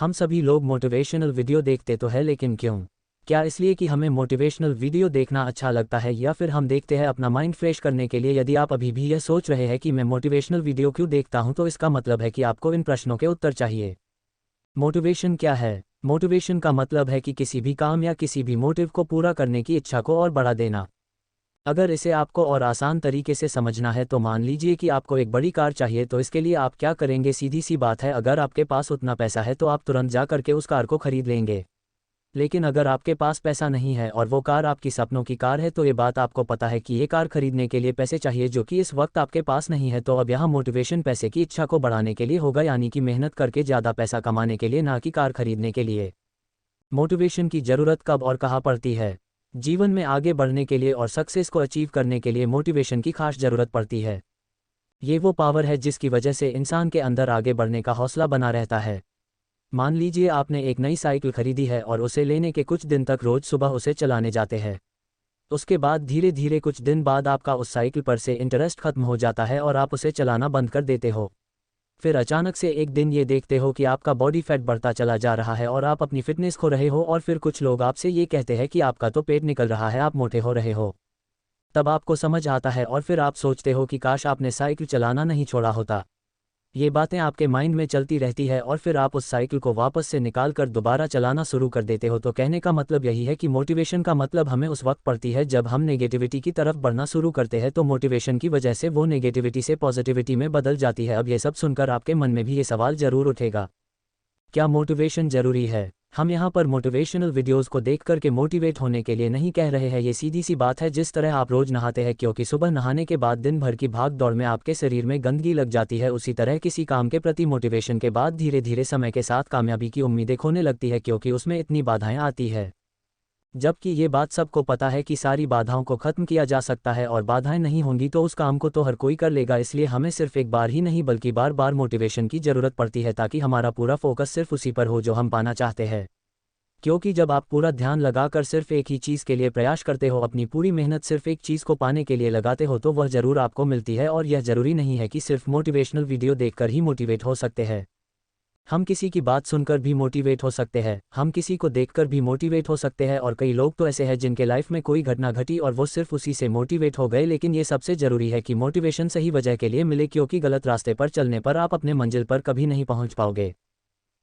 हम सभी लोग मोटिवेशनल वीडियो देखते तो है, लेकिन क्यों? क्या इसलिए कि हमें मोटिवेशनल वीडियो देखना अच्छा लगता है, या फिर हम देखते हैं अपना माइंड फ्रेश करने के लिए? यदि आप अभी भी यह सोच रहे हैं कि मैं मोटिवेशनल वीडियो क्यों देखता हूं, तो इसका मतलब है कि आपको इन प्रश्नों के उत्तर चाहिए। मोटिवेशन क्या है? मोटिवेशन का मतलब है कि किसी भी काम या किसी भी मोटिव को पूरा करने की इच्छा को और बढ़ा देना। अगर इसे आपको और आसान तरीके से समझना है, तो मान लीजिए कि आपको एक बड़ी कार चाहिए, तो इसके लिए आप क्या करेंगे? सीधी सी बात है, अगर आपके पास उतना पैसा है तो आप तुरंत जा करके उस कार को खरीद लेंगे। लेकिन अगर आपके पास पैसा नहीं है और वो कार आपकी सपनों की कार है, तो ये बात आपको पता है कि ये कार खरीदने के लिए पैसे चाहिए, जो कि इस वक्त आपके पास नहीं है। तो अब यहाँ मोटिवेशन पैसे की इच्छा को बढ़ाने के लिए होगा, यानी कि मेहनत करके ज़्यादा पैसा कमाने के लिए, ना कि कार खरीदने के लिए। मोटिवेशन की ज़रूरत कब और कहाँ पड़ती है? जीवन में आगे बढ़ने के लिए और सक्सेस को अचीव करने के लिए मोटिवेशन की खास ज़रूरत पड़ती है। ये वो पावर है जिसकी वजह से इंसान के अंदर आगे बढ़ने का हौसला बना रहता है। मान लीजिए आपने एक नई साइकिल खरीदी है और उसे लेने के कुछ दिन तक रोज सुबह उसे चलाने जाते हैं। उसके बाद धीरे धीरे कुछ दिन बाद आपका उस साइकिल पर से इंटरेस्ट खत्म हो जाता है और आप उसे चलाना बंद कर देते हो। फिर अचानक से एक दिन ये देखते हो कि आपका बॉडी फैट बढ़ता चला जा रहा है और आप अपनी फिटनेस खो रहे हो, और फिर कुछ लोग आपसे ये कहते हैं कि आपका तो पेट निकल रहा है, आप मोटे हो रहे हो। तब आपको समझ आता है और फिर आप सोचते हो कि काश आपने साइकिल चलाना नहीं छोड़ा होता। ये बातें आपके माइंड में चलती रहती है और फिर आप उस साइकिल को वापस से निकाल कर दोबारा चलाना शुरू कर देते हो। तो कहने का मतलब यही है कि मोटिवेशन का मतलब हमें उस वक्त पड़ती है जब हम नेगेटिविटी की तरफ बढ़ना शुरू करते हैं, तो मोटिवेशन की वजह से वो नेगेटिविटी से पॉजिटिविटी में बदल जाती है। अब ये सब सुनकर आपके मन में भी ये सवाल जरूर उठेगा, क्या मोटिवेशन जरूरी है? हम यहाँ पर मोटिवेशनल वीडियोस को देख कर के मोटिवेट होने के लिए नहीं कह रहे हैं। ये सीधी सी बात है, जिस तरह आप रोज नहाते हैं क्योंकि सुबह नहाने के बाद दिन भर की भाग दौड़ में आपके शरीर में गंदगी लग जाती है, उसी तरह किसी काम के प्रति मोटिवेशन के बाद धीरे धीरे समय के साथ कामयाबी की उम्मीदें खोने लगती है, क्योंकि उसमें इतनी बाधाएं आती है। जबकि ये बात सबको पता है कि सारी बाधाओं को खत्म किया जा सकता है, और बाधाएं नहीं होंगी तो उस काम को तो हर कोई कर लेगा। इसलिए हमें सिर्फ एक बार ही नहीं बल्कि बार बार मोटिवेशन की ज़रूरत पड़ती है, ताकि हमारा पूरा फोकस सिर्फ उसी पर हो जो हम पाना चाहते हैं। क्योंकि जब आप पूरा ध्यान लगाकर सिर्फ एक ही चीज़ के लिए प्रयास करते हो, अपनी पूरी मेहनत सिर्फ एक चीज़ को पाने के लिए लगाते हो, तो वह ज़रूर आपको मिलती है। और यह ज़रूरी नहीं है कि सिर्फ मोटिवेशनल वीडियो देखकर ही मोटिवेट हो सकते हैं। हम किसी की बात सुनकर भी मोटिवेट हो सकते हैं, हम किसी को देखकर भी मोटिवेट हो सकते हैं, और कई लोग तो ऐसे हैं जिनके लाइफ में कोई घटना घटी और वो सिर्फ उसी से मोटिवेट हो गए। लेकिन ये सबसे ज़रूरी है कि मोटिवेशन सही वजह के लिए मिले, क्योंकि गलत रास्ते पर चलने पर आप अपने मंजिल पर कभी नहीं पहुंच पाओगे।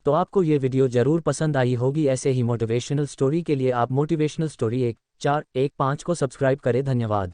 तो आपको ये वीडियो ज़रूर पसंद आई होगी। ऐसे ही मोटिवेशनल स्टोरी के लिए आप मोटिवेशनल स्टोरी 1415 को सब्सक्राइब करें। धन्यवाद।